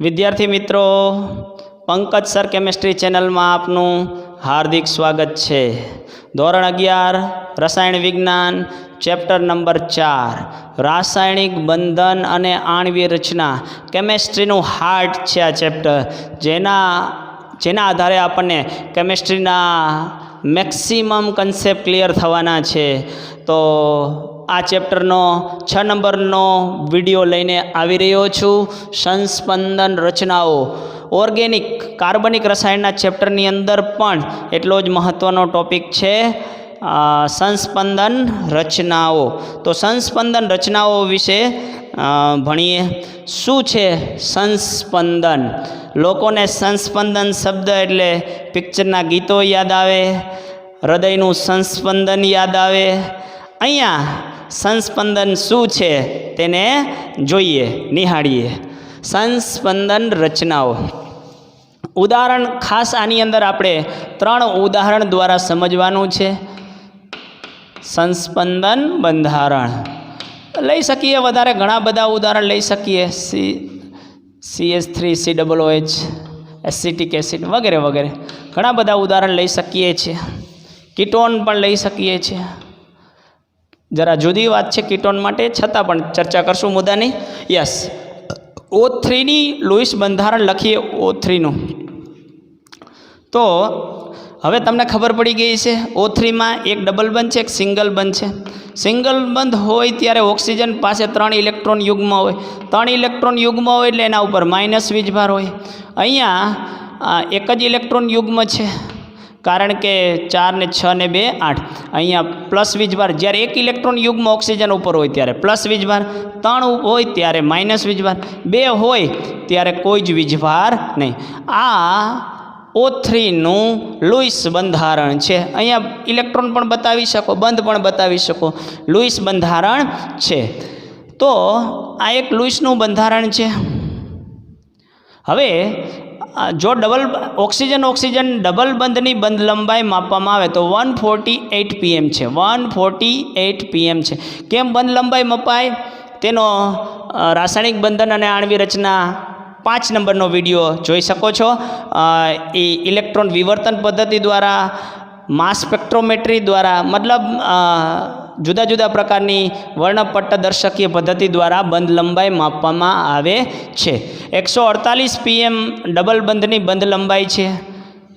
विद्यार्थी मित्रों, Pankaj sir chemistry channel में आपनु हार्दिक स्वागत है। धोरण 11 रसायण विज्ञान चैप्टर नंबर 4 रासायणिक बंधन अने आणवीय रचना केमिस्ट्रीनु हार्ट है। आ चैप्टर जेना आधारे आपने केमिस्ट्रीना मैक्सिमम कन्सेप्ट क्लियर थवाना छे। तो आ चैप्टरनो 6 नंबरनो विडियो लईने आवी रह्यो छुं। संस्पंदन रचनाओ ऑर्गेनिक कार्बनिक रसायणना चैप्टरनी अंदर पण एटलो ज महत्वनो टॉपिक छे संस्पंदन रचनाओ। तो संस्पंदन रचनाओ विषे भणीए। शुं छे संस्पंदन? लोकोने संस्पंदन शब्द एटले पिक्चरना गीतो याद आवे, हृदयनुं संस्पंदन याद आवे। अहींया संस्पंदन शुं छे तेने जोईए, निहाळीए। संस्पंदन रचनाओ उदाहरण खास आनी अंदर आपणे 3 उदाहरण द्वारा समजवानुं छे। संस्पंदन बंधारण लई सकीए, वधारे घणा बधा उदाहरण लई सकीए। CH3 COOH एसिटिक एसिड वगैरह वगैरह घणा बधा उदाहरण लई सकीए छे। कीटोन पण लई सकीए छे। जरा जुदी बात है कीटोन माटे, छतां पण चर्चा करशुं मुद्दानी। यस, O3 नी लुईस बंधारण लखीए O3 नुं। तो हवे तमने खबर पड़ी गई है O3 में एक डबल बंध है, एक सिंगल बंध है। सिंगल बंध होय त्यारे ऑक्सीजन पासे 3 इलेक्ट्रॉन युग्म होय। 3 इलेक्ट्रॉन युग्म होय एटले एना उपर माइनस वीजभार होय। अहींया एक ज इलेक्ट्रॉन युग्म है, कारण के 4 ने 6 ने 2 8। अहींया प्लस वीजभार, ज्यारे एक इलेक्ट्रॉन युग्म ऑक्सीजन उपर होय त्यारे प्लस वीजभार, 3 होय त्यारे माइनस वीजभार, 2 होय त्यारे कोई ज वीजभार नहीं। आ O3 નું लुईस बंधारण है। अहींया इलेक्ट्रॉन पण बतावी शको, बंध पण बतावी शको, लुईस बंधारण है। तो आ एक लुईसनुं बंधारण है। हवे जो डबल ऑक्सीजन डबल बंधनी बंध लंबाई मापवामां आवे तो 148 pm है। 148 pm है। केम बंध लंबाई मपाय तेनो रासायणिक बंधन अने आणवीय रचना 5 नंबरनो विडियो जोई शको छो। इलेक्ट्रॉन विवर्तन पद्धति द्वारा, मास स्पेक्ट्रोमेट्री द्वारा, मतलब जुदा जुदा प्रकारनी वर्णपट्टदर्शकीय पद्धति द्वारा बंध लंबाई मापवामां आवे छे। 148 pm डबल बंधनी बंध लंबाई है।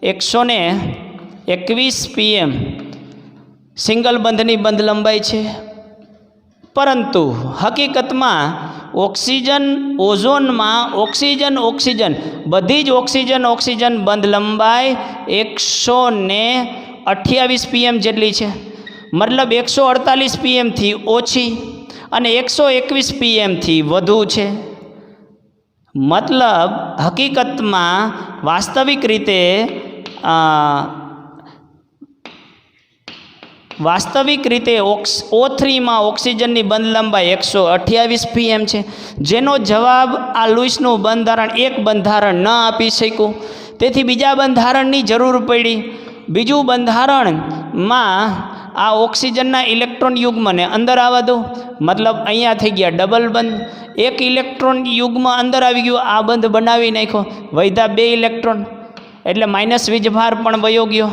121 pm सिंगल बंधनी बंध लंबाई है। परंतु हकीकत में ऑक्सीजन ओझोन में ऑक्सीजन बधी ज ऑक्सीजन बंध लंबाई 128 pm जेटली है। मतलब 148 pm थी ओछी अने 121 pm थी वधु है। मतलब हकीकत में वास्तविक रीते O3 में ऑक्सीजन की बंध लंबाई 128 pm है। जेनो जवाब आ लुईसनुं बंधारण एक बंधारण न आपी शक्युं, तेथी बीजा बंधारणनी जरूर पड़ी। बीजू बंधारण में आ ऑक्सीजनना इलेक्ट्रॉन युग्म ने अंदर आवा दो। मतलब अहींया थई गया डबल बंध, एक इलेक्ट्रॉन युग्म अंदर आवी गयो, आ बंध बनावी नाख्यो, वध्या 2 इलेक्ट्रॉन एटले माइनस वीजभार पण वयो गयो।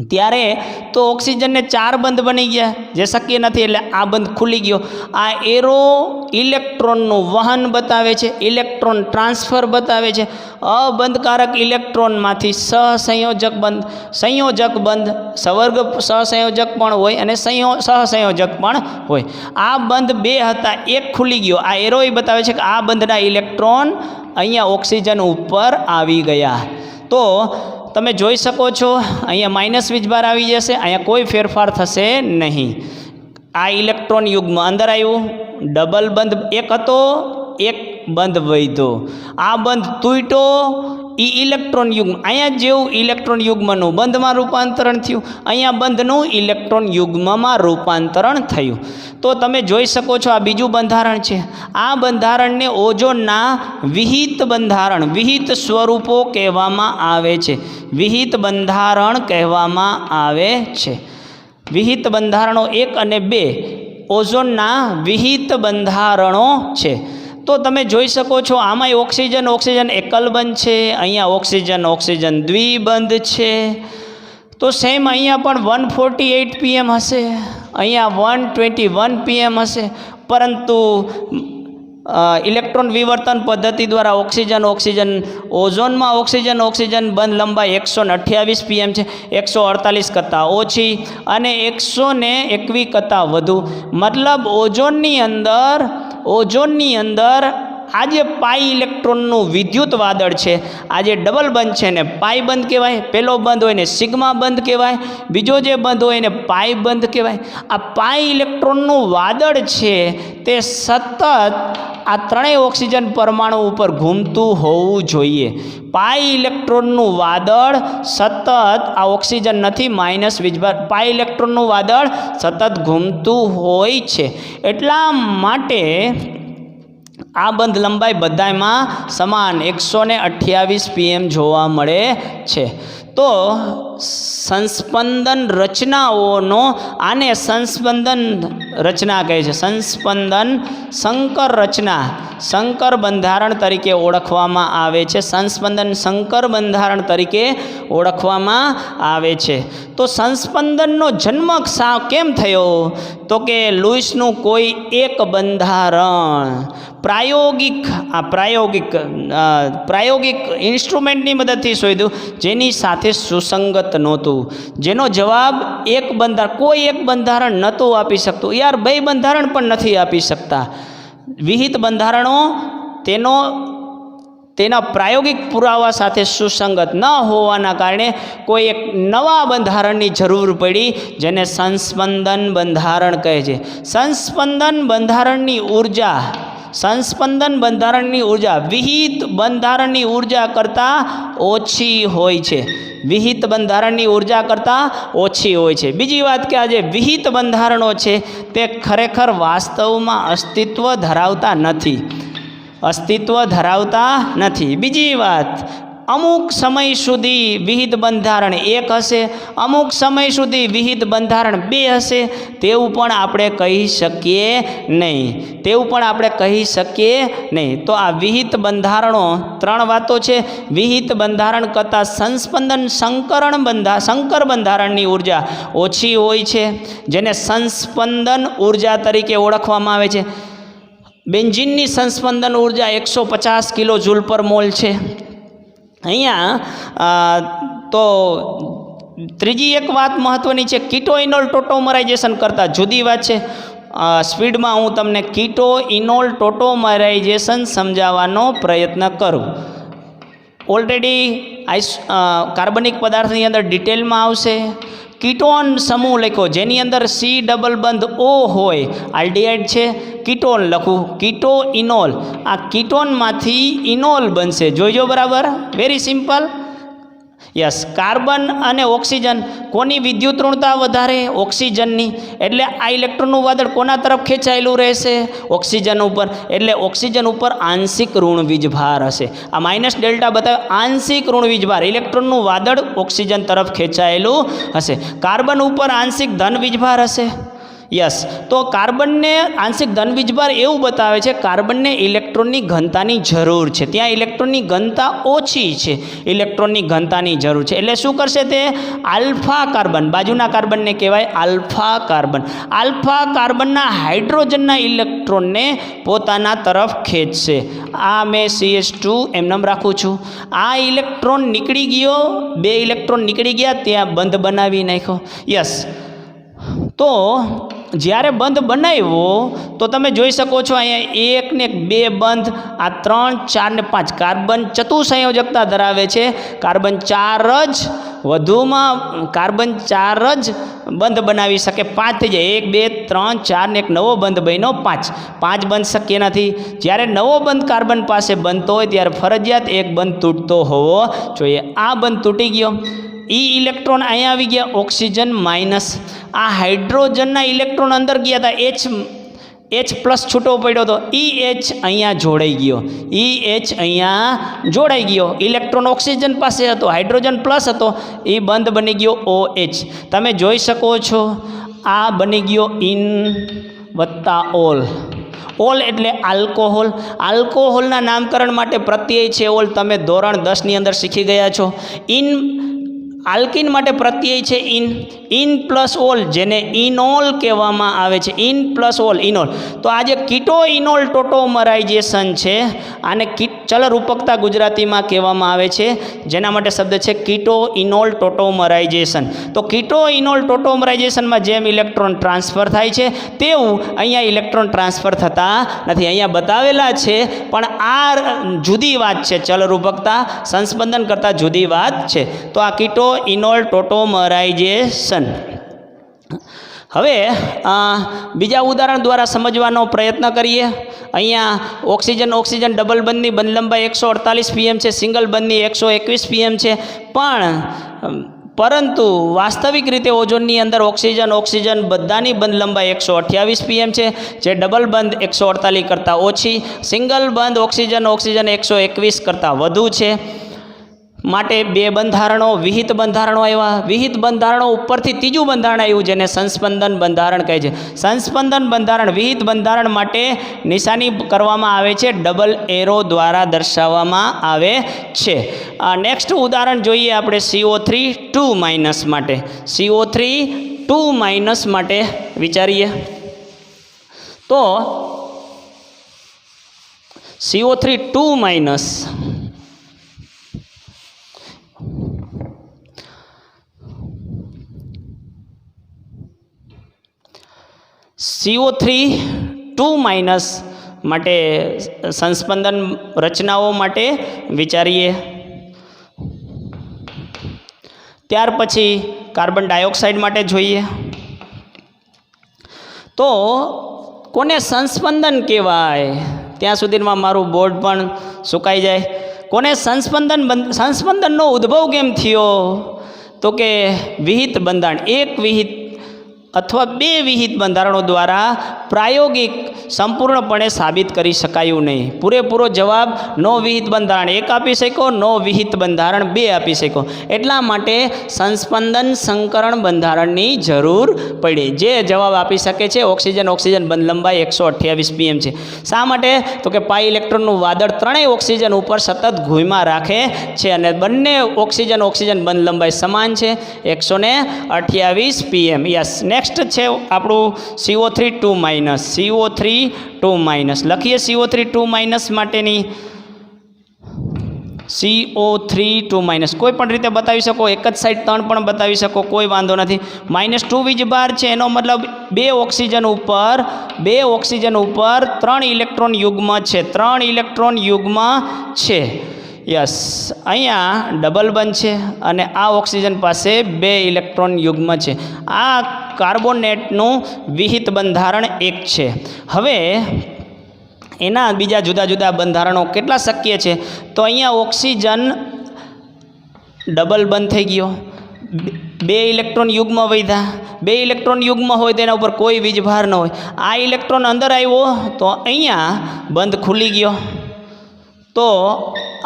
त्यारे तो ऑक्सीजन ने 4 बंध बनी गया, जे शक्य नहीं एटले आ बंध खुली गयो। आ एरो इलेक्ट्रॉननु वहन बतावे छे, इलेक्ट्रॉन ट्रांसफर बतावे छे। अबंधकारक इलेक्ट्रॉन मांथी सहसंयोजक बंध सवर्ग सहसंयोजक पण होय अने सहसंयोजक पण होय। आ बंध 2 हता, एक खुली गयो। आ एरो ए बतावे छे के आ बंधना इलेक्ट्रॉन अहींया ऑक्सीजन उपर आवी गया। तो तमे जोई शको छो अहींया माइनस वीजभार आवी जशे, अहींया कोई फेरफार थशे नहीं। आ इलेक्ट्रॉन युग्म अंदर आव्यो, डबल बंध एक हतो, एक बंध वध्यो, आ बंध तूट्यो, ई इलेक्ट्रॉन युग्म अहींया जेवुं इलेक्ट्रॉन युग्मनुं बंधमां रूपांतरण थयुं, अहींया बंधनुं इलेक्ट्रॉन युग्ममां रूपांतरण थयुं। तो तमे जोई शको छो आ बीजू बंधारण छे। आ बंधारणने ओझोनना विहित बंधारण, विहित स्वरूपो कहेवामां आवे छे। विहित बंधारण कहेवामां आवे छे। विहित बंधारणो 1 અને 2 ओझोनना विहित बंधारणो छे। તો તમે જોઈ શકો છો આમાંય ઓક્સિજન એકલ બંધ છે, અહીંયા ઓક્સિજન દ્વિબંધ છે. તો સેમ અહીંયા પણ 148 pm હશે, અહીંયા 121 pm હશે. પરંતુ ઇલેક્ટ્રોન વિવર્તન પદ્ધતિ દ્વારા ઓક્સિજન ઓઝોનમાં ઓક્સિજન બંધ લંબાઈ 128 pm છે, 148 કરતાં ઓછી અને 121 કરતાં વધુ. મતલબ ઓઝોનની અંદર આ જે પાઈ ઇલેક્ટ્રોનનું વિદ્યુત વાદળ છે, આ જે ડબલ બંધ છે ને પાઈ બંધ કહેવાય. પહેલો બંધ હોય ને સિગ્મા બંધ કહેવાય, બીજો જે બંધ હોય ને પાઈ બંધ કહેવાય. આ પાઈ ઇલેક્ટ્રોનનું વાદળ છે તે સતત આ ત્રણેય ઓક્સિજન પરમાણુ ઉપર ઘૂમતું હોવું જોઈએ. પાઈ ઇલેક્ટ્રોનનું વાદળ સતત આ ઓક્સિજન નથી માઇનસ વીજભાર, પાઈ ઇલેક્ટ્રોનનું વાદળ સતત ઘૂમતું હોય છે. એટલા માટે આ બંધ લંબાઈ બધામાં સમાન 128 pm જોવા મળે છે. તો સંસ્પંદન રચનાઓનો આને સંસ્પંદન રચના કહે છે. સંકર બંધારણ તરીકે ઓળખવામાં આવે છે. સંસ્પંદન સંકર બંધારણ તરીકે ઓળખવામાં આવે છે. તો સંસ્પંદનનો જન્મ કેમ થયો? તો કે લુઈસનું કોઈ એક બંધારણ પ્રાયોગિક ઇન્સ્ટ્રુમેન્ટની મદદથી શોધ્યું જેની સાથે સુસંગત નહોતું, જેનો જવાબ કોઈ એક બંધારણ નહોતું આપી શકતું. યાર 2 બંધારણ પણ નથી આપી શકતા. વિહિત બંધારણો તેના પ્રાયોગિક પુરાવા સાથે સુસંગત ન હોવાના કારણે કોઈ એક નવા બંધારણની જરૂર પડી, જેને સંસ્પંદન બંધારણ કહે છે. સંસ્પંદન બંધારણની ઉર્જા વિહિત બંધારણની ઉર્જા કરતાં ઓછી હોય છે. બીજી વાત કે આ જે વિહિત બંધારણો છે તે ખરેખર વાસ્તવમાં અસ્તિત્વ ધરાવતા નથી. બીજી વાત, અમુક સમય સુધી વિહિત બંધારણ 1 હશે, અમુક સમય સુધી વિહિત બંધારણ 2 હશે, તેવું પણ આપણે કહી શકીએ નહીં. તો આ વિહિત બંધારણો 3 વાતો છે. વિહિત બંધારણ કરતાં સંકર બંધારણની ઉર્જા ઓછી હોય છે, જેને સંસ્પંદન ઉર્જા તરીકે ઓળખવામાં આવે છે. બેન્ઝીનની સંસ્પંદન ઉર્જા 150 કિલોજૂલ પર મોલ છે. અહીંયા તો ત્રીજી એક વાત મહત્ત્વની છે, કીટોઇનોલ ટોટોમરાઇઝેશન કરતાં જુદી વાત છે. સ્પીડમાં હું તમને કીટોઇનોલ ટોટોમરાઇઝેશન સમજાવવાનો પ્રયત્ન કરું. ઓલરેડી કાર્બનિક પદાર્થની અંદર ડિટેલમાં આવશે. કીટોન સમૂહ લખ્યો જેની અંદર C ડબલ બંધ O હોય, આલ્ડિહાઇડ છે. કીટોન લખું, કીટોઇનોલ. આ કીટોનમાંથી ઇનોલ બનશે. જોઈજો બરાબર, વેરી સિમ્પલ. યસ, કાર્બન અને ઓક્સિજન કોની વિદ્યુત ઋણતા વધારે? ઓક્સિજનની. એટલે આ ઇલેક્ટ્રોનનું વાદળ કોના તરફ ખેંચાયેલું રહેશે? ઓક્સિજન ઉપર. એટલે ઓક્સિજન ઉપર આંશિક ઋણ વીજભાર હશે. આ માઇનસ ડેલ્ટા બતાવે આંશિક ઋણ વીજભાર. ઇલેક્ટ્રોનનું વાદળ ઓક્સિજન તરફ ખેંચાયેલું હશે. કાર્બન ઉપર આંશિક ધન વીજભાર હશે. યસ, તો કાર્બનને આંશિક ધન વીજભાર એવું બતાવે છે કાર્બનને ઇલેક્ટ્રોનની ઘનતાની જરૂર છે. ત્યાં ઇલેક્ટ્રોનની ઘનતા ઓછી છે, ઇલેક્ટ્રોનની ઘનતાની જરૂર છે. એટલે શું કરશે તે? આલ્ફા કાર્બન, બાજુના કાર્બનને કહેવાય આલ્ફા કાર્બન. આલ્ફા કાર્બનના હાઇડ્રોજનના ઇલેક્ટ્રોનને પોતાના તરફ ખેંચશે. આ મેં CH2 એમનેમ રાખું છું. આ ઇલેક્ટ્રોન નીકળી ગયો, 2 ઇલેક્ટ્રોન નીકળી ગયા, ત્યાં બંધ બનાવી નાખ્યો. યસ, તો જ્યારે બંધ બનાવ્યો તો તમે જોઈ શકો છો અહીંયા 1 ને 2 બંધ, આ 3, 4 ને 5 કાર્બન ચતુસંયોજકતા ધરાવે છે. કાર્બન 4 જ વધુમાં કાર્બન 4 જ બંધ બનાવી શકે. 5 થઈ જાય, 1 2 3 4 ને એક નવો બંધ બન્યો 5. 5 બંધ શક્ય નથી. જ્યારે નવો બંધ કાર્બન પાસે બનતો હોય ત્યારે ફરજિયાત એક બંધ તૂટતો હોવો જોઈએ. આ બંધ તૂટી ગયો. ઇલેક્ટ્રોન અહીંયા આવી ગયા, ઓક્સિજન માઇનસ. આ હાઇડ્રોજનના ઇલેક્ટ્રોન અંદર ગયા હતા, H પ્લસ છૂટો પડ્યો હતો, અહીંયા જોડાઈ ગયો. ઇલેક્ટ્રોન ઓક્સિજન પાસે હતો, હાઇડ્રોજન પ્લસ હતો, એ બંધ બની ગયો OH. તમે જોઈ શકો છો આ બની ગયો ઇન વત્તા ઓલ. ઓલ એટલે આલ્કોહોલ. આલ્કોહોલના નામકરણ માટે પ્રત્યય છે ઓલ, તમે ધોરણ 10ની અંદર શીખી ગયા છો. ઇન આલ્કિન માટે પ્રત્યય છે ઇન. ઇન પ્લસ ઓલ જેને ઇનોલ કહેવામાં આવે છે. Ene plus ol enol. તો આ જે કીટો ઇનોલ ટોટોમરાઇઝેશન છે આને ચલ રૂપકતા ગુજરાતીમાં કહેવામાં આવે છે, જેના માટે શબ્દ છે કીટો ઇનોલ ટોટોમરાઇઝેશન. તો કીટો ઇનોલ ટોટોમરાઇઝેશનમાં જેમ ઇલેક્ટ્રોન ટ્રાન્સફર થાય છે તેવું અહીંયા ઇલેક્ટ્રોન ટ્રાન્સફર થતા નથી. અહીંયા બતાવેલા છે પણ આ જુદી વાત છે, ચલ રૂપકતા સંસ્પંદન કરતાં જુદી વાત છે. તો આ કીટો ઇનોલ ટોટોમરાઇઝેશન. હવે બીજા ઉદાહરણ દ્વારા સમજવાનો પ્રયત્ન કરીએ. અહીંયા ઓક્સિજન ઓક્સિજન ડબલ બંધની બંધ લંબાઈ 148 pm છે, સિંગલ બંધની 121 pm છે. પરંતુ વાસ્તવિક રીતે ઓઝોનની અંદર ઓક્સિજન ઓક્સિજન બધાની બંધ લંબાઈ 128 pm છે, જે ડબલ બંધ 148 કરતાં ઓછી, સિંગલ બંધ ઓક્સિજન ઓક્સિજન 121 કરતાં વધુ છે. માટે બે બંધારણો વિહિત બંધારણો આવ્યા. વિહિત બંધારણો ઉપરથી ત્રીજું બંધારણ આવ્યું જેને સંસ્પંદન બંધારણ કહે છે. સંસ્પંદન બંધારણ વિહિત બંધારણ માટે નિશાની કરવામાં આવે છે, ડબલ એરો દ્વારા દર્શાવવામાં આવે છે. નેક્સ્ટ ઉદાહરણ જોઈએ આપણે CO3 2- માટે. CO3 2- માટે વિચારીએ તો CO3 2- CO3 2- માટે સંસ્પંદન રચનાઓ માટે વિચારીએ. ત્યાર પછી કાર્બન ડાયોક્સાઇડ માટે જોઈએ. તો કોને સંસ્પંદન કહેવાય? ત્યાં સુધીમાં મારું બોર્ડ પણ સુકાઈ જાય. કોને સંસ્પંદનનો ઉદ્ભવ કેમ થયો? તો કે વિહિત બંધારણ, એક વિહિત અથવા બે વિહિત બંધારણો દ્વારા પ્રાયોગિક સંપૂર્ણપણે સાબિત કરી શકાયું નહીં. પૂરેપૂરો જવાબ નો વિહિત બંધારણ 1 આપી શકો, નો વિહિત બંધારણ 2 આપી શકો. એટલા માટે સંસ્પંદન સંકરણ બંધારણની જરૂર પડી. જે જવાબ આપી શકે છે ઓક્સિજન ઓક્સિજન બંધ લંબાઈ 128 pm છે. શા માટે? તો કે પાઈ ઇલેક્ટ્રોનનું વાદળ ત્રણેય ઓક્સિજન ઉપર સતત ઘૂમા રાખે છે અને બંને ઓક્સિજન ઓક્સિજન બંધ લંબાઈ સમાન છે, 128 pm. યસ. નેક્સ્ટ છે આપણું CO3 2- CO3 2- લખીએ. CO3 2- માટેની CO3 2- કોઈ પણ રીતે બતાવી શકો, એક જ સાઈડ 3 પણ બતાવી શકો, કોઈ વાંધો નથી. -2 વીજભાર છે, એનો મતલબ બે ઓક્સિજન ઉપર 3 ઇલેક્ટ્રોન યુગ્મ છે, 3 ઇલેક્ટ્રોન યુગ્મ છે. યસ. અહીંયા ડબલ બંધ છે અને આ ઓક્સિજન પાસે 2 ઇલેક્ટ્રોન યુગ્મ છે. આ કાર્બોનેટનું વિહિત બંધારણ 1 છે. હવે એના બીજા જુદા જુદા બંધારણો કેટલા શક્ય છે? તો અહીંયા ઓક્સિજન ડબલ બંધ થઈ ગયો, 2 ઇલેક્ટ્રોન યુગ્મ વધ્યા. 2 ઇલેક્ટ્રોન યુગ્મ હોય તેના ઉપર કોઈ વીજભાર ન હોય. આ ઇલેક્ટ્રોન અંદર આવ્યો તો અહીંયા બંધ ખુલી ગયો. તો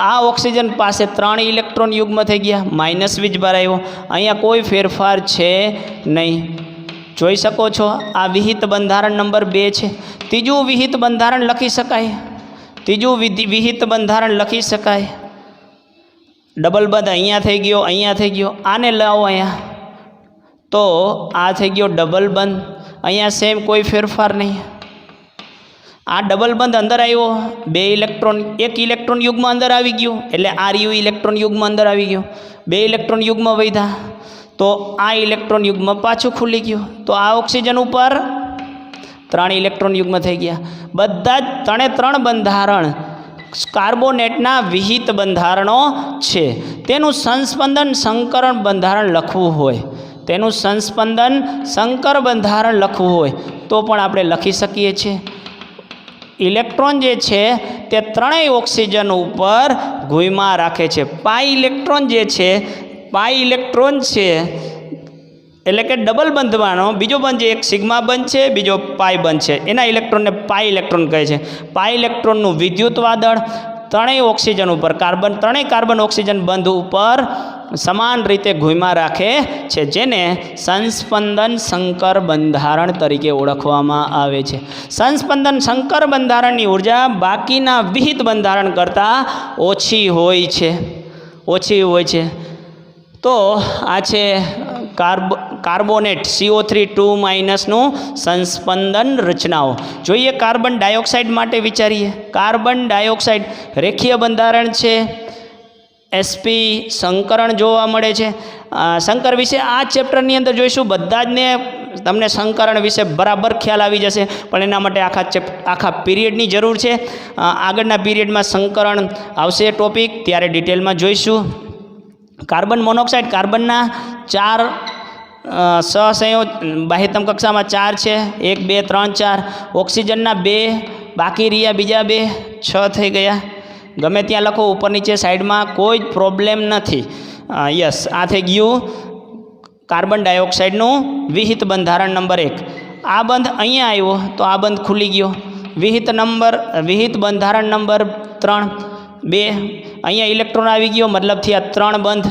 આ ઓક્સિજન પાસે 3 ઇલેક્ટ્રોન યુગ્મ થઈ ગયા, માઇનસ વીજભાર આવ્યો. અહીંયા કોઈ ફેરફાર છે નહીં. જોઈ શકો છો આ વિહિત બંધારણ નંબર 2 છે. ત્રીજું વિહિત બંધારણ લખી શકાય. વિહિત બંધારણ લખી શકાય. ડબલ બંધ અહીંયા થઈ ગયો, અહીંયા થઈ ગયો. આને લાવો અહીંયા, તો આ થઈ ગયો ડબલ બંધ. અહીંયા સેમ કોઈ ફેરફાર નહીં. આ ડબલ બંધ અંદર આવ્યો, 2 ઇલેક્ટ્રોન, 1 ઇલેક્ટ્રોન યુગ્મ અંદર આવી ગયું, એટલે RU ઇલેક્ટ્રોન યુગ્મ અંદર આવી ગયો. 2 ઇલેક્ટ્રોન યુગ્મ વધ્યા તો આ ઇલેક્ટ્રોન યુગ્મ પાછું ખુલી ગયું. તો આ ઓક્સિજન ઉપર 3 ઇલેક્ટ્રોન યુગ્મ થઈ ગયા. બધા જ 3 બંધારણ કાર્બોનેટના વિહિત બંધારણો છે. તેનું સંસ્પંદન સંકરણ બંધારણ લખવું હોય, તેનું સંસ્પંદન સંકર બંધારણ લખવું હોય તો પણ આપણે લખી શકીએ છીએ. ઇલેક્ટ્રોન જે છે તે 3 ઓક્સિજન ઉપર ઘૂમા રાખે છે. પાઈ ઇલેક્ટ્રોન જે છે, પાઈ ઇલેક્ટ્રોન છે એટલે કે ડબલ બંધવાનો બીજો બંધ છે, એક સિગ્મા બંધ છે, બીજો પાઈ બંધ છે, એના ઇલેક્ટ્રોનને પાઈ ઇલેક્ટ્રોન કહે છે. પાઈ ઇલેક્ટ્રોનનું વિદ્યુત વાદળ 3 ઓક્સિજન ઉપર 3 કાર્બન ઓક્સિજન બંધ ઉપર સમાન રીતે ઘૂમ્યા રાખે છે, જેને સંસ્પંદન સંકર બંધારણ તરીકે ઓળખવામાં આવે છે. સંસ્પંદન સંકર બંધારણની ઉર્જા બાકીના વિહિત બંધારણ કરતાં ઓછી હોય છે. તો આ છે કાર્બોનેટ CO3 નું સંસ્પંદન રચનાઓ. જોઈએ કાર્બન ડાયોક્સાઇડ માટે વિચારીએ. કાર્બન ડાયોક્સાઇડ રેખીય બંધારણ છે. sp સંકરણ જોવા મળે છે. સંકર વિશે આ ચેપ્ટરની અંદર જોઈશું. બધા જ ને તમને સંકરણ વિશે બરાબર ખ્યાલ આવી જશે, પણ એના માટે આખા પીરિયડની જરૂર છે. આગળના પીરિયડમાં સંકરણ આવશે ટોપિક, ત્યારે ડિટેલમાં જોઈશું. કાર્બન મોનોક્સાઇડ, કાર્બનના 4 સહસંયોજ બાહ્યતમ કક્ષામાં 4 છે. 1 2 3 4. ઓક્સિજનના 2 બાકી રહ્યા, બીજા 2 6 થઈ ગયા. ગમે ત્યાં લખો, ઉપર નીચે સાઈડમાં કોઈ જ પ્રોબ્લેમ નથી. યસ, આ થઈ ગયું કાર્બન ડાયોક્સાઇડનું વિહિત બંધારણ નંબર 1. આ બંધ અહીંયા આવ્યો તો આ બંધ ખુલી ગયો. વિહિત બંધારણ નંબર 3 2. અહીંયા ઇલેક્ટ્રોન આવી ગયો, મતલબથી આ 3 બંધ,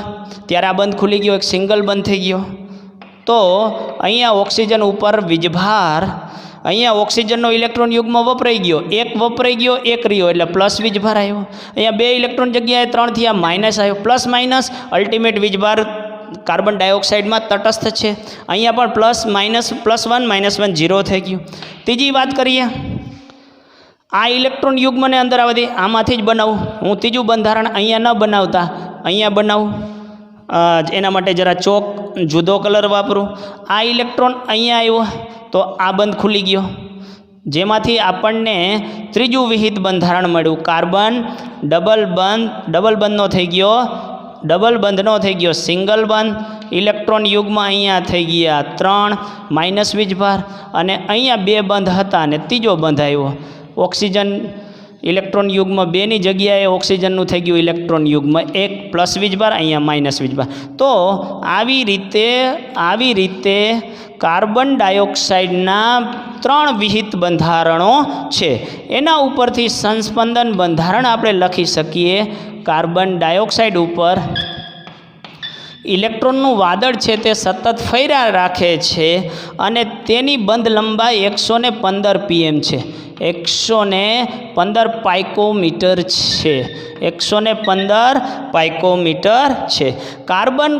ત્યારે આ બંધ ખુલી ગયો, એક સિંગલ બંધ થઈ ગયો. તો અહીંયા ઓક્સિજન ઉપર વીજભાર, અહીંયા ઓક્સિજનનો ઇલેક્ટ્રોન યુગ્મ વપરાઈ ગયો, એક વપરાઈ ગયો, એક રહ્યો, એટલે પ્લસ વીજભાર આવ્યો. અહીંયા 2 ઇલેક્ટ્રોન જગ્યાએ 3 થી આ માઇનસ આવ્યો. પ્લસ માઇનસ અલ્ટિમેટ વીજભાર કાર્બન ડાયોક્સાઇડમાં તટસ્થ છે. અહીંયા પણ +1 -1 0 થઈ ગયું. ત્રીજી વાત કરીએ, આ ઇલેક્ટ્રોન યુગ્મને અંદર આવવા દે, આમાંથી જ બનાવું. હું ત્રીજું બંધારણ અહીંયા ન બનાવતા અહીંયા બનાવું. એના માટે જરા ચોક જુદો કલર વાપરું. આ ઇલેક્ટ્રોન અહીંયા આવ્યો તો આ બંધ ખુલી ગયો, જેમાંથી આપણને ત્રીજું વિહિત બંધારણ મળ્યું. કાર્બન ડબલ બંધનો થઈ ગયો, ડબલ બંધનો થઈ ગયો સિંગલ બંધ. ઇલેક્ટ્રોન યુગ્મ અહીંયા થઈ ગયા 3 માઇનસ વીજભાર, અને અહીંયા 2 બંધ હતા અને ત્રીજો બંધ આવ્યો. ઓક્સિજન ઇલેક્ટ્રોન યુગ્મ 2ની જગ્યાએ ઓક્સિજનનું થઈ ગયું ઇલેક્ટ્રોન યુગ્મ 1 પ્લસ વીજભાર, અહીંયા માઇનસ વીજભાર. તો આવી રીતે કાર્બન ડાયોક્સાઇડના 3 વિહિત બંધારણો છે. એના ઉપરથી સંસ્પંદન બંધારણ આપણે લખી શકીએ. કાર્બન ડાયોક્સાઇડ ઉપર ઇલેક્ટ્રોનનું વાદળ છે તે સતત ફર્યા રાખે છે, અને તેની બંધ લંબાઈ 115 pm છે. 115 પાઇકોમીટર છે. 115 પાઇકોમીટર છે. કાર્બન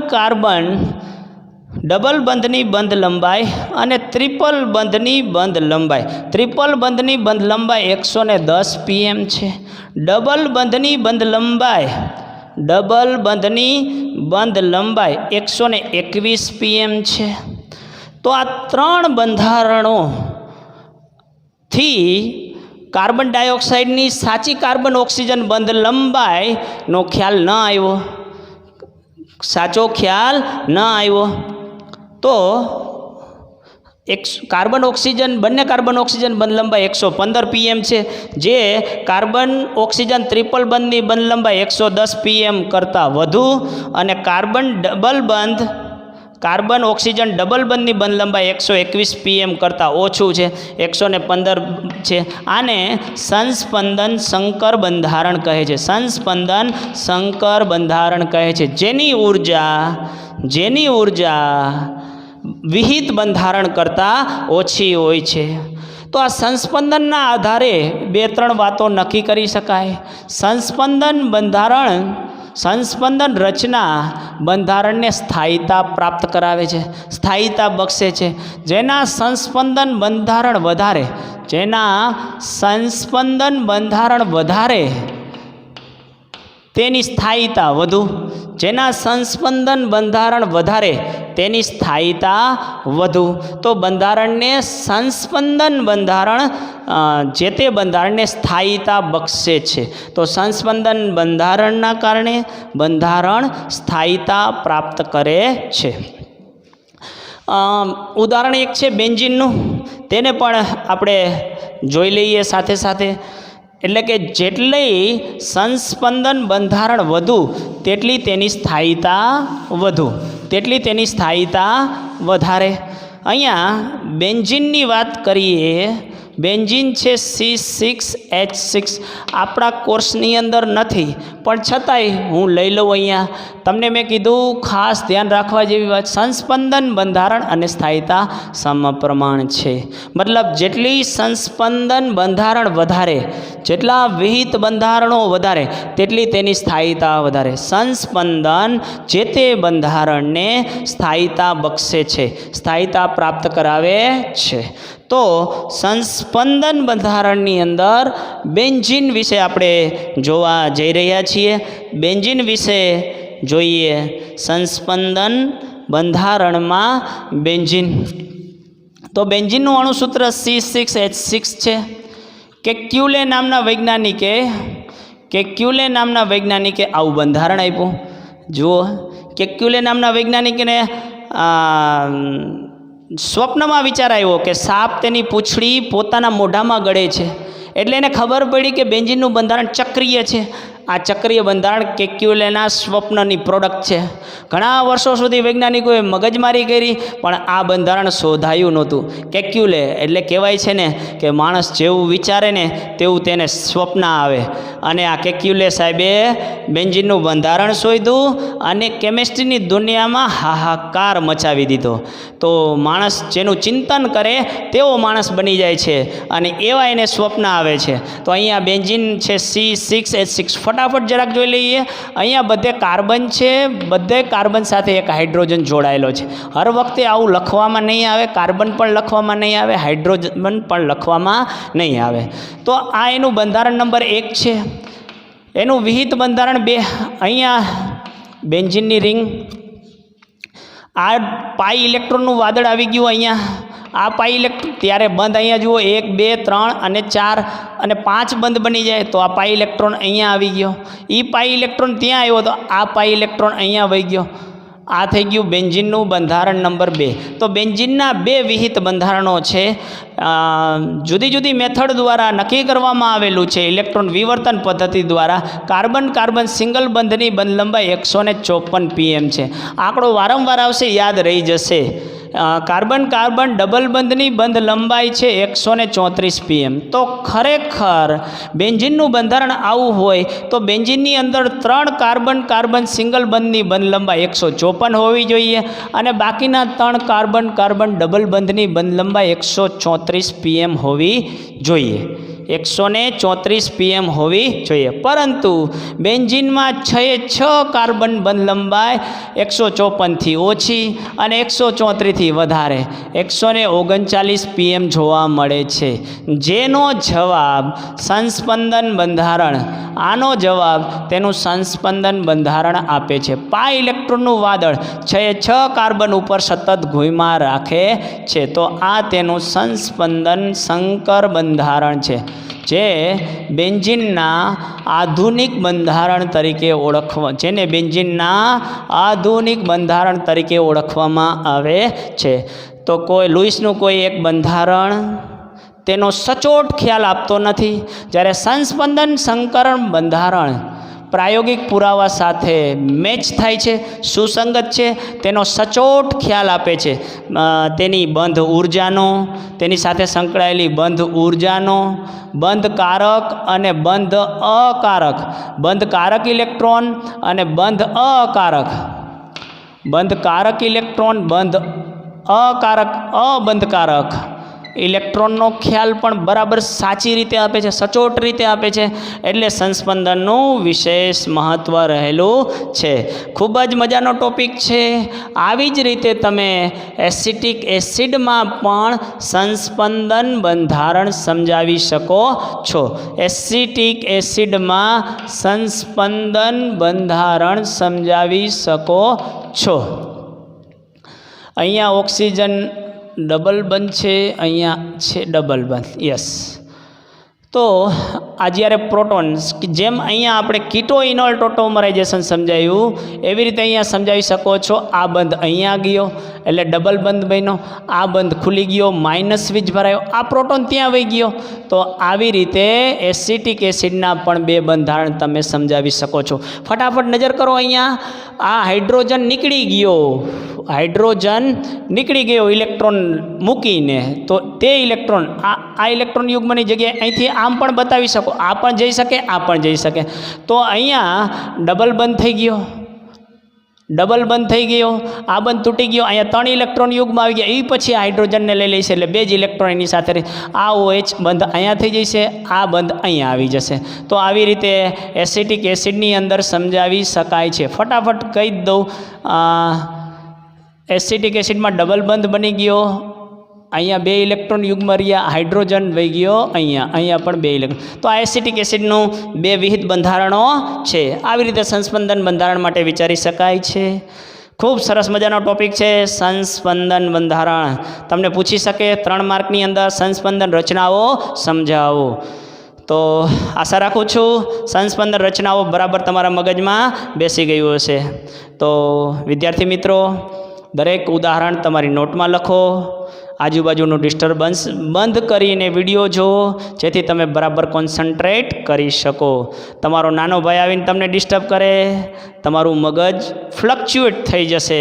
ડબલ બંધની બંધ લંબાઈ અને ટ્રિપલ બંધની બંધ લંબાઈ. ટ્રિપલ બંધની બંધ લંબાઈ 110 pm છે. ડબલ બંધની બંધ લંબાઈ 121 pm છે. તો આ 3 બંધારણોથી કાર્બન ડાયોક્સાઇડની સાચી કાર્બન ઓક્સિજન બંધ લંબાઈનો ખ્યાલ ન આવ્યો, સાચો ખ્યાલ ન આવ્યો. તો બંને કાર્બન ઓક્સિજન બંધ લંબાઈ 115 pm છે, જે કાર્બન ઓક્સિજન ટ્રિપલ બંધની બંધ લંબાઈ 110 pm કરતાં વધુ, અને કાર્બન ઓક્સિજન ડબલ બંધની બંધ લંબાઈ 121 pm કરતાં ઓછું છે, 115 છે. આને સંસ્પંદન સંકર બંધારણ કહે છે. સંસ્પંદન સંકર બંધારણ કહે છે, જેની ઉર્જા વિહિત બંધારણ કરતાં ઓછી હોય છે. તો આ સંસ્પંદનના આધારે 2-3 વાતો નક્કી કરી શકાય. સંસ્પંદન રચના બંધારણને સ્થાયીતા પ્રાપ્ત કરાવે છે, સ્થાયીતા બક્ષે છે. જેના સંસ્પંદન બંધારણ વધારે તેની સ્થાયીતા વધુ. જેના સંસ્પંદન બંધારણ વધારે તેની સ્થાયીતા વધુ. તો બંધારણને સંસ્પંદન બંધારણ જે તે બંધારણને સ્થાયીતા બક્ષે છે. તો સંસ્પંદન બંધારણના કારણે બંધારણ સ્થાયીતા પ્રાપ્ત કરે છે. ઉદાહરણ એક છે બેન્ઝીનનું, તેને પણ આપણે જોઈ લઈએ સાથે સાથે. એટલે કે જેટલી સંસ્પંદન બંધારણ વધુ તેટલી તેની સ્થાયીતા વધારે. અહીંયા બેન્ઝીનની વાત કરીએ બેન્ઝીન છે C6H6 આપણા કોર્સની અંદર નથી, પણ છતાંય હું લઈ લઉં. અહીંયા તમને મેં કીધું ખાસ ધ્યાન રાખવા જેવી વાત, સંસ્પંદન બંધારણ અને સ્થાયીતા સમપ્રમાણ છે. મતલબ જેટલી સંસ્પંદન બંધારણ વધારે, જેટલા વિહિત બંધારણો વધારે, તેટલી તેની સ્થાયીતા વધારે. સંસ્પંદન જે તે બંધારણને સ્થાયીતા બક્ષે છે, સ્થાયીતા પ્રાપ્ત કરાવે છે. તો સંસ્પંદન બંધારણની અંદર બેન્ઝીન વિશે આપણે જોવા જઈ રહ્યા છીએ. બેન્ઝીન વિશે જોઈએ. સંસ્પંદન બંધારણમાં બેન્ઝીન, તો બેન્ઝીનનું અણુસૂત્ર C6H6 છે. કેક્યુલે નામના વૈજ્ઞાનિકે આવું બંધારણ આપ્યું. જુઓ, કેક્યુલે નામના વૈજ્ઞાનિકને સ્વપ્નમાં વિચાર આવ્યો કે સાપ તેની પૂંછડી પોતાના મોઢામાં ગળે છે, એટલે એને ખબર પડી કે બેન્ઝીનનું બંધારણ ચક્રીય છે. આ ચક્રીય બંધારણ કેક્યુલેના સ્વપ્નની પ્રોડક્ટ છે. ઘણા વર્ષો સુધી વૈજ્ઞાનિકોએ મગજમારી કરી, પણ આ બંધારણ શોધાયું નહોતું. કેક્યુલે એટલે કહેવાય છે ને કે માણસ જેવું વિચારે ને તેવું તેને સ્વપ્ન આવે, અને આ કેક્યુલે સાહેબે બેન્ઝીનનું બંધારણ શોધ્યું અને કેમિસ્ટ્રીની દુનિયામાં હાહાકાર મચાવી દીધો. તો માણસ જેનું ચિંતન કરે તેવો માણસ બની જાય છે, અને એવા એને સ્વપ્ન આવે છે. તો અહીંયા બેન્ઝીન છે C6H6. ફટાફટ જરાક જોઈ લઈએ. અહીંયા બધે કાર્બન છે, બધે કાર્બન સાથે એક હાઇડ્રોજન જોડાયેલો છે. હર વખતે આવું લખવામાં નહીં આવે, કાર્બન પણ લખવામાં નહીં આવે, હાઇડ્રોજન પણ લખવામાં નહીં આવે. તો આ એનું બંધારણ નંબર 1 છે. એનું વિહિત બંધારણ 2. અહીંયા બેન્ઝીનની રિંગ, આ પાઈ ઇલેક્ટ્રોનનું વાદળ આવી ગયું. અહીંયા આ પાઈ ઇલેક્ટ્રોન ત્યારે બંધ, અહીંયા જુઓ 1 2 3 અને 4 અને 5 બંધ બની જાય. તો આ પાઈ ઇલેક્ટ્રોન અહીંયા આવી ગયો, એ પાઈ ઇલેક્ટ્રોન ત્યાં આવ્યો, તો આ પાઈ ઇલેક્ટ્રોન અહીંયા વહી ગયો. આ થઈ ગયું બેન્ઝીનનું બંધારણ નંબર 2. તો બેન્ઝીનના 2 વિહિત બંધારણો છે. જુદી જુદી મેથડ દ્વારા નક્કી કરવામાં આવેલું છે, ઇલેક્ટ્રોન વિવર્તન પદ્ધતિ દ્વારા. કાર્બન કાર્બન સિંગલ બંધની બંધ લંબાઈ 154 pm છે. આંકડો વારંવાર આવશે, યાદ રહી જશે. કાર્બન કાર્બન ડબલ બંધની બંધ લંબાઈ છે 134 pm. તો ખરેખર બેન્ઝીનનું બંધારણ આવું હોય તો બેન્ઝીનની અંદર 3 કાર્બન કાર્બન સિંગલ બંધની બંધ લંબાઈ 154 હોવી જોઈએ, અને બાકીના 3 કાર્બન કાર્બન ડબલ બંધની બંધ લંબાઈ 134 pm હોવી જોઈએ. 134 pm હોવી જોઈએ. પરંતુ બેન્ઝીનમાં 6 કાર્બન બંધ લંબાઈ 154 થી ઓછી અને 134 થી વધારે 139 pm જોવા મળે છે. જેનો જવાબ સંસ્પંદન બંધારણ, આનો જવાબ તેનું સંસ્પંદન બંધારણ આપે છે. પાઈ ઇલેક્ટ્રોનનું વાદળ 6 કાર્બન ઉપર સતત ઘૂમા રાખે છે. તો આ તેનું સંસ્પંદન સંકર બંધારણ છે, જે બેન્ઝીનના આધુનિક બંધારણ તરીકે ઓળખવામાં આવે છે. તો કોઈ લુઈસનું કોઈ એક બંધારણ તેનો સચોટ ખ્યાલ આપતો નથી, જ્યારે સંસ્પંદન સંકરણ બંધારણ પ્રાયોગિક પુરાવા સાથે મેચ થાય છે, સુસંગત છે, તેનો સચોટ ખ્યાલ આપે છે. તેની બંધ ઉર્જાનો, તેની સાથે સંકળાયેલી બંધ ઉર્જાનો, બંધ કારક અને બંધ અકારક, બંધ કારક ઇલેક્ટ્રોન અને બંધ અકારક, બંધ કારક ઇલેક્ટ્રોન, બંધ અકારક, અબંધકારક ઇલેક્ટ્રોનનો ખ્યાલ પણ બરાબર સાચી રીતે આપે છે, સચોટ રીતે આપે છે. એટલે સંસ્પંદનનું વિશેષ મહત્ત્વ રહેલું છે. ખૂબ જ મજાનો ટોપિક છે. આવી જ રીતે તમે એસિટિક એસિડમાં પણ સંસ્પંદન બંધારણ સમજાવી શકો છો. એસિટિક એસિડમાં સંસ્પંદન બંધારણ સમજાવી શકો છો. અહીંયા ઓક્સિજન ડબલ બંધ છે, અહીંયા છે ડબલ બંધ. યસ. તો આ જ્યારે પ્રોટોન્સ જેમ અહીંયા આપણે કીટો ઇનોલ ટોટોમરાઇઝેશન સમજાયું એવી રીતે અહીંયા સમજાવી શકો છો. આ બંધ અહીંયા ગયો એટલે ડબલ બંધ બન્યો, આ બંધ ખુલી ગયો, માઇનસ વીજ ભરાયો, આ પ્રોટોન ત્યાં વહી ગયો. તો આવી રીતે એસિટિક એસિડના પણ બે બંધારણ તમે સમજાવી શકો છો. ફટાફટ નજર કરો, અહીંયા આ હાઇડ્રોજન નીકળી ગયો, હાઇડ્રોજન નીકળી ગયો ઇલેક્ટ્રોન મૂકીને, તો તે ઇલેક્ટ્રોન આ ઇલેક્ટ્રોન યુગ્મની જગ્યાએ અહીંથી આમ પણ બતાવી શકો, આ પણ જઈ શકે, આ પણ જઈ શકે. તો અહીંયા ડબલ બંધ થઈ ગયો, ડબલ બંધ થઈ ગયો, આ બંધ તૂટી ગયો, અહીંયા 3 ઇલેક્ટ્રોન યુગ્મ આવી ગયા. એ પછી હાઇડ્રોજનને લઈ લઈશે એટલે 2 જ ઇલેક્ટ્રોન એની સાથે રહે. આ OH બંધ અહીંયા થઈ જશે, આ બંધ અહીંયા આવી જશે. તો આવી રીતે એસિટિક એસિડની અંદર સમજાવી શકાય છે. ફટાફટ કહી જ દઉં, એસિટિક એસિડમાં ડબલ બંધ બની ગયો, અહીંયા 2 ઇલેક્ટ્રોન યુગ્મ રહ્યા, હાઇડ્રોજન વહી ગયો અહીંયા પણ 2 ઇલેક્ટ્રોન. તો આ એસિટિક એસિડનું 2 વિહિત બંધારણો છે. આવી રીતે સંસ્પંદન બંધારણ માટે વિચારી શકાય છે. ખૂબ સરસ મજાનો ટોપિક છે સંસ્પંદન બંધારણ. તમને પૂછી શકે 3 માર્કની અંદર સંસ્પંદન રચનાઓ સમજાવો. તો આશા રાખું છું સંસ્પંદન રચનાઓ બરાબર તમારા મગજમાં બેસી ગયું હશે. તો વિદ્યાર્થી મિત્રો, દરેક ઉદાહરણ તમારી નોટમાં લખો, આજુબાજુનું ડિસ્ટર્બન્સ બંધ કરીને વિડીયો જુઓ, જેથી તમે બરાબર કોન્સન્ટ્રેટ કરી શકો. તમારો નાનો ભાઈ આવીને તમને ડિસ્ટર્બ કરે, તમારું મગજ ફ્લક્ચ્યુએટ થઈ જશે,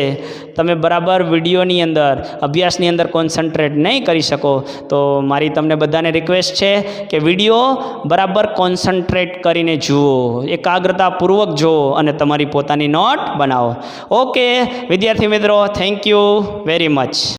તમે બરાબર વિડીયોની અંદર અભ્યાસની અંદર કોન્સન્ટ્રેટ નહીં કરી શકો. તો મારી તમને બધાને રિક્વેસ્ટ છે કે વિડીયો બરાબર કોન્સન્ટ્રેટ કરીને જુઓ, એકાગ્રતાપૂર્વક જુઓ અને તમારી પોતાની નોટ બનાવો. ઓકે વિદ્યાર્થી મિત્રો, થેન્ક યુ વેરી મચ.